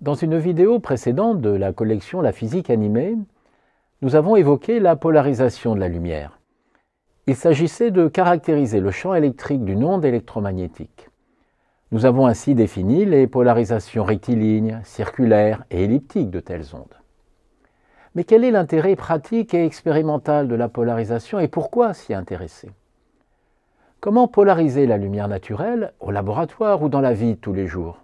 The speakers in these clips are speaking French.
Dans une vidéo précédente de la collection La physique animée, nous avons évoqué la polarisation de la lumière. Il s'agissait de caractériser le champ électrique d'une onde électromagnétique. Nous avons ainsi défini les polarisations rectilignes, circulaires et elliptiques de telles ondes. Mais quel est l'intérêt pratique et expérimental de la polarisation et pourquoi s'y intéresser? Comment polariser la lumière naturelle au laboratoire ou dans la vie de tous les jours?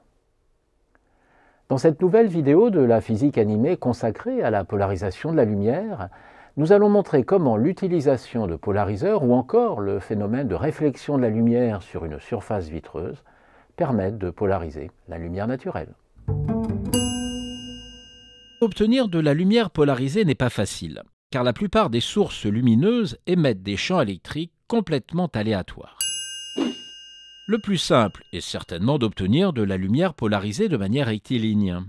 Dans cette nouvelle vidéo de la physique animée consacrée à la polarisation de la lumière, nous allons montrer comment l'utilisation de polariseurs ou encore le phénomène de réflexion de la lumière sur une surface vitreuse permettent de polariser la lumière naturelle. Obtenir de la lumière polarisée n'est pas facile, car la plupart des sources lumineuses émettent des champs électriques complètement aléatoires. Le plus simple est certainement d'obtenir de la lumière polarisée de manière rectiligne.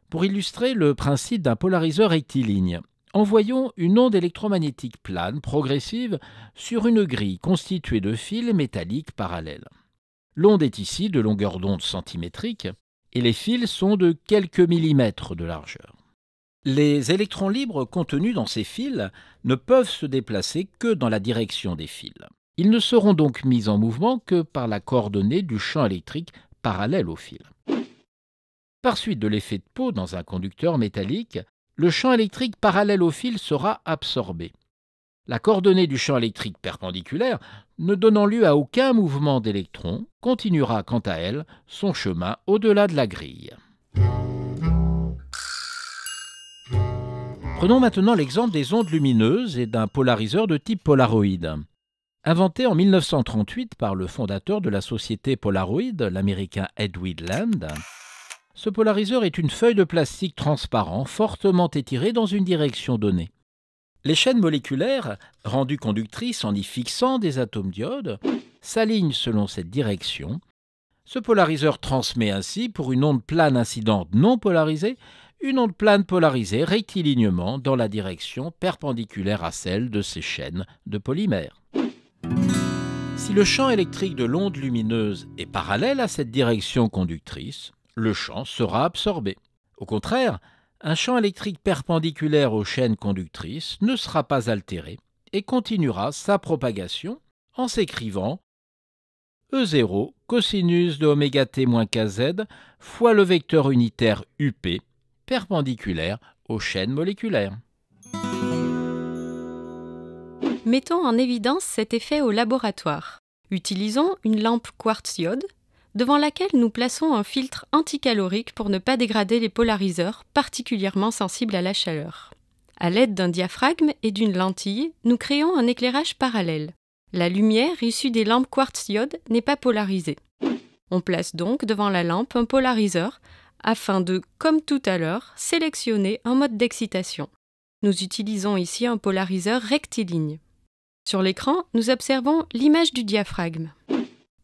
Pour illustrer le principe d'un polariseur rectiligne, envoyons une onde électromagnétique plane progressive sur une grille constituée de fils métalliques parallèles. L'onde est ici de longueur d'onde centimétrique et les fils sont de quelques millimètres de largeur. Les électrons libres contenus dans ces fils ne peuvent se déplacer que dans la direction des fils. Ils ne seront donc mis en mouvement que par la coordonnée du champ électrique parallèle au fil. Par suite de l'effet de Paul dans un conducteur métallique, le champ électrique parallèle au fil sera absorbé. La coordonnée du champ électrique perpendiculaire, ne donnant lieu à aucun mouvement d'électrons, continuera quant à elle son chemin au-delà de la grille. Prenons maintenant l'exemple des ondes lumineuses et d'un polariseur de type Polaroid. Inventé en 1938 par le fondateur de la société Polaroid, l'américain Edwin Land, ce polariseur est une feuille de plastique transparent fortement étirée dans une direction donnée. Les chaînes moléculaires, rendues conductrices en y fixant des atomes d'iode, s'alignent selon cette direction. Ce polariseur transmet ainsi, pour une onde plane incidente non polarisée, une onde plane polarisée rectilignement dans la direction perpendiculaire à celle de ces chaînes de polymères. Si le champ électrique de l'onde lumineuse est parallèle à cette direction conductrice, le champ sera absorbé. Au contraire, un champ électrique perpendiculaire aux chaînes conductrices ne sera pas altéré et continuera sa propagation en s'écrivant E0 cosinus de oméga t moins kz fois le vecteur unitaire UP perpendiculaire aux chaînes moléculaires. Mettons en évidence cet effet au laboratoire. Utilisons une lampe quartz-iode devant laquelle nous plaçons un filtre anticalorique pour ne pas dégrader les polariseurs particulièrement sensibles à la chaleur. À l'aide d'un diaphragme et d'une lentille, nous créons un éclairage parallèle. La lumière issue des lampes quartz-iode n'est pas polarisée. On place donc devant la lampe un polariseur afin de, comme tout à l'heure, sélectionner un mode d'excitation. Nous utilisons ici un polariseur rectiligne. Sur l'écran, nous observons l'image du diaphragme.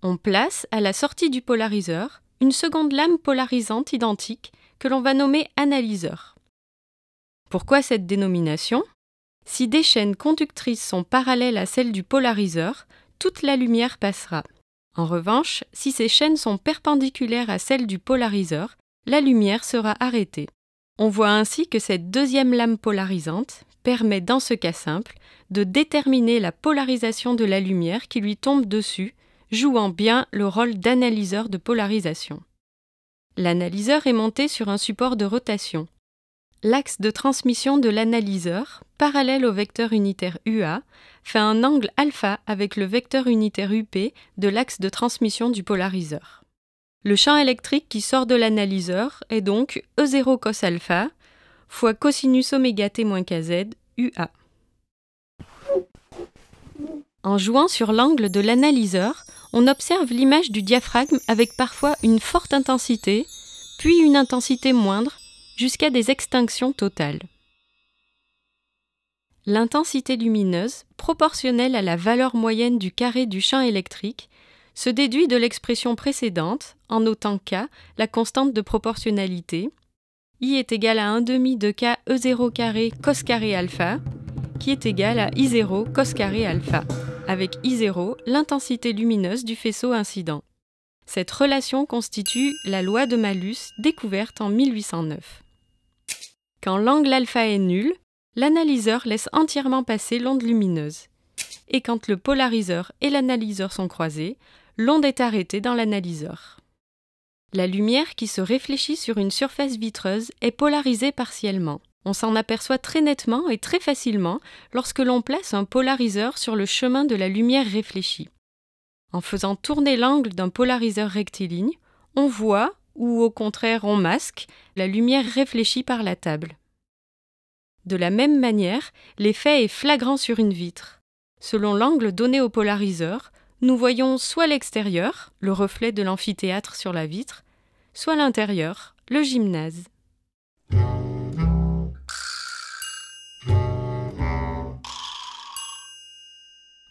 On place, à la sortie du polariseur, une seconde lame polarisante identique que l'on va nommer analyseur. Pourquoi cette dénomination? Si des chaînes conductrices sont parallèles à celles du polariseur, toute la lumière passera. En revanche, si ces chaînes sont perpendiculaires à celles du polariseur, la lumière sera arrêtée. On voit ainsi que cette deuxième lame polarisante permet, dans ce cas simple, de déterminer la polarisation de la lumière qui lui tombe dessus, jouant bien le rôle d'analyseur de polarisation. L'analyseur est monté sur un support de rotation. L'axe de transmission de l'analyseur, parallèle au vecteur unitaire UA, fait un angle alpha avec le vecteur unitaire UP de l'axe de transmission du polariseur. Le champ électrique qui sort de l'analyseur est donc E0 cos alpha fois cosinus oméga t moins kz UA. En jouant sur l'angle de l'analyseur, on observe l'image du diaphragme avec parfois une forte intensité, puis une intensité moindre, jusqu'à des extinctions totales. L'intensité lumineuse, proportionnelle à la valeur moyenne du carré du champ électrique, se déduit de l'expression précédente, en notant K, la constante de proportionnalité. I est égal à 1/2 de K E0 carré cos carré alpha, qui est égal à I0 cos carré alpha, avec I0 l'intensité lumineuse du faisceau incident. Cette relation constitue la loi de Malus découverte en 1809. Quand l'angle alpha est nul, l'analyseur laisse entièrement passer l'onde lumineuse. Et quand le polariseur et l'analyseur sont croisés, l'onde est arrêtée dans l'analyseur. La lumière qui se réfléchit sur une surface vitreuse est polarisée partiellement. On s'en aperçoit très nettement et très facilement lorsque l'on place un polariseur sur le chemin de la lumière réfléchie. En faisant tourner l'angle d'un polariseur rectiligne, on voit, ou au contraire on masque, la lumière réfléchie par la table. De la même manière, l'effet est flagrant sur une vitre. Selon l'angle donné au polariseur, nous voyons soit l'extérieur, le reflet de l'amphithéâtre sur la vitre, soit l'intérieur, le gymnase.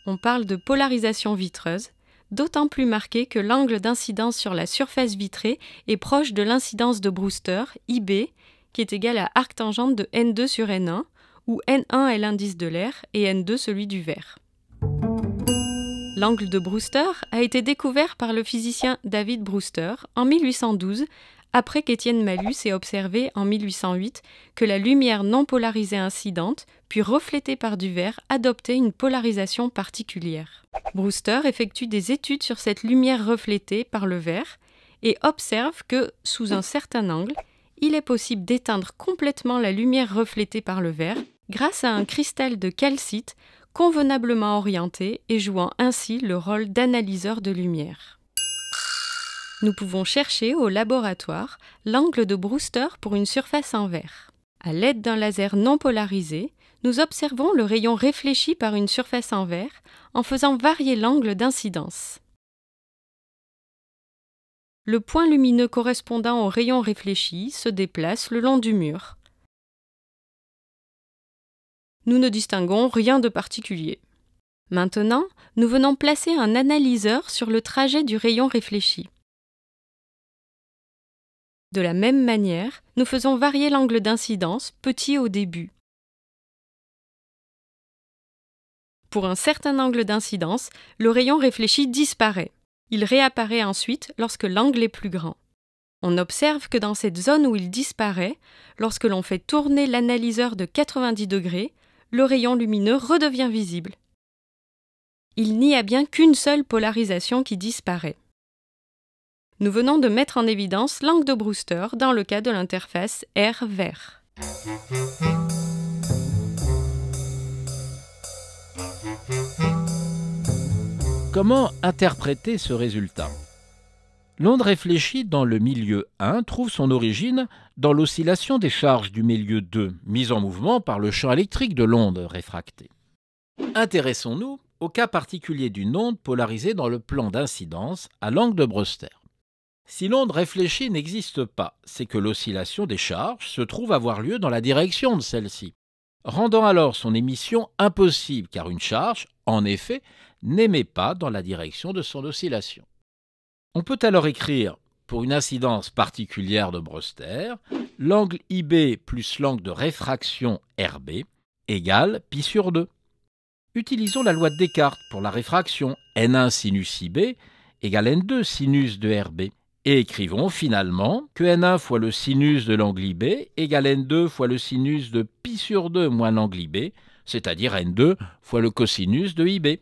On parle de polarisation vitreuse, d'autant plus marquée que l'angle d'incidence sur la surface vitrée est proche de l'incidence de Brewster, IB, qui est égale à arctangente de N2 sur N1, où N1 est l'indice de l'air et N2 celui du verre. L'angle de Brewster a été découvert par le physicien David Brewster en 1812, après qu'Étienne Malus ait observé en 1808 que la lumière non polarisée incidente, puis reflétée par du verre, adoptait une polarisation particulière. Brewster effectue des études sur cette lumière reflétée par le verre et observe que, sous un certain angle, il est possible d'éteindre complètement la lumière reflétée par le verre grâce à un cristal de calcite convenablement orienté et jouant ainsi le rôle d'analyseur de lumière. Nous pouvons chercher au laboratoire l'angle de Brewster pour une surface en verre. À l'aide d'un laser non polarisé, nous observons le rayon réfléchi par une surface en verre en faisant varier l'angle d'incidence. Le point lumineux correspondant au rayon réfléchi se déplace le long du mur. Nous ne distinguons rien de particulier. Maintenant, nous venons placer un analyseur sur le trajet du rayon réfléchi. De la même manière, nous faisons varier l'angle d'incidence, petit au début. Pour un certain angle d'incidence, le rayon réfléchi disparaît. Il réapparaît ensuite lorsque l'angle est plus grand. On observe que dans cette zone où il disparaît, lorsque l'on fait tourner l'analyseur de 90 degrés, le rayon lumineux redevient visible. Il n'y a bien qu'une seule polarisation qui disparaît. Nous venons de mettre en évidence l'angle de Brewster dans le cas de l'interface air-verre. Comment interpréter ce résultat ? L'onde réfléchie dans le milieu 1 trouve son origine dans l'oscillation des charges du milieu 2, mise en mouvement par le champ électrique de l'onde réfractée. Intéressons-nous au cas particulier d'une onde polarisée dans le plan d'incidence à l'angle de Brewster. Si l'onde réfléchie n'existe pas, c'est que l'oscillation des charges se trouve avoir lieu dans la direction de celle-ci, rendant alors son émission impossible car une charge, en effet, n'émet pas dans la direction de son oscillation. On peut alors écrire, pour une incidence particulière de Brewster, l'angle IB plus l'angle de réfraction RB égale pi sur 2. Utilisons la loi de Descartes pour la réfraction, N1 sinus IB égale N2 sinus de RB. Et écrivons finalement que N1 fois le sinus de l'angle IB égale N2 fois le sinus de pi sur 2 moins l'angle IB, c'est-à-dire N2 fois le cosinus de IB.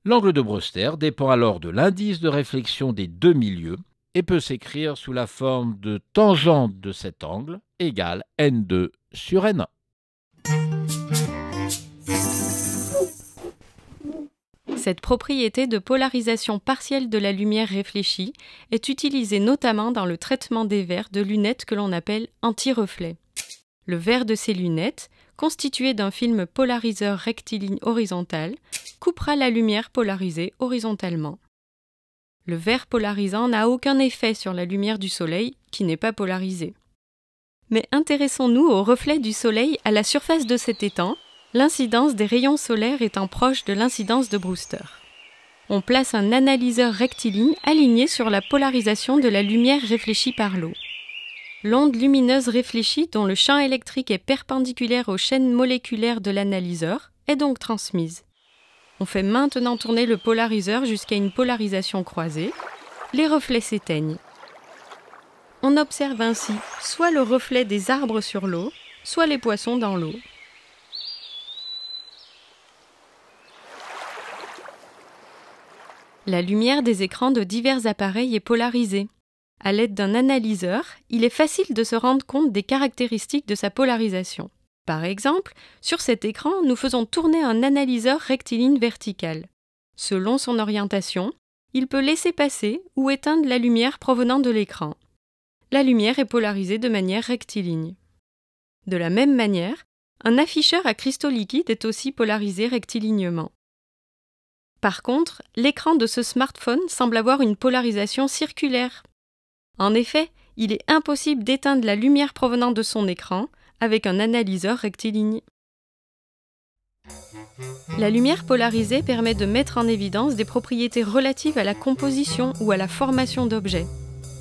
L'angle de Brewster dépend alors de l'indice de réflexion des deux milieux et peut s'écrire sous la forme de tangente de cet angle égale N2 sur N1. Cette propriété de polarisation partielle de la lumière réfléchie est utilisée notamment dans le traitement des verres de lunettes que l'on appelle anti-reflet. Le verre de ces lunettes, constitué d'un film polariseur rectiligne horizontal, coupera la lumière polarisée horizontalement. Le verre polarisant n'a aucun effet sur la lumière du soleil, qui n'est pas polarisée. Mais intéressons-nous au reflet du soleil à la surface de cet étang, l'incidence des rayons solaires étant proche de l'incidence de Brewster. On place un analyseur rectiligne aligné sur la polarisation de la lumière réfléchie par l'eau. L'onde lumineuse réfléchie, dont le champ électrique est perpendiculaire aux chaînes moléculaires de l'analyseur, est donc transmise. On fait maintenant tourner le polariseur jusqu'à une polarisation croisée. les reflets s'éteignent. On observe ainsi soit le reflet des arbres sur l'eau, soit les poissons dans l'eau. La lumière des écrans de divers appareils est polarisée. À l'aide d'un analyseur, il est facile de se rendre compte des caractéristiques de sa polarisation. Par exemple, sur cet écran, nous faisons tourner un analyseur rectiligne vertical. Selon son orientation, il peut laisser passer ou éteindre la lumière provenant de l'écran. La lumière est polarisée de manière rectiligne. De la même manière, un afficheur à cristaux liquides est aussi polarisé rectilignement. Par contre, l'écran de ce smartphone semble avoir une polarisation circulaire. En effet, il est impossible d'éteindre la lumière provenant de son écran avec un analyseur rectiligne. La lumière polarisée permet de mettre en évidence des propriétés relatives à la composition ou à la formation d'objets.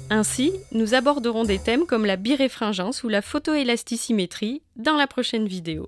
Ainsi, nous aborderons des thèmes comme la biréfringence ou la photoélasticimétrie dans la prochaine vidéo.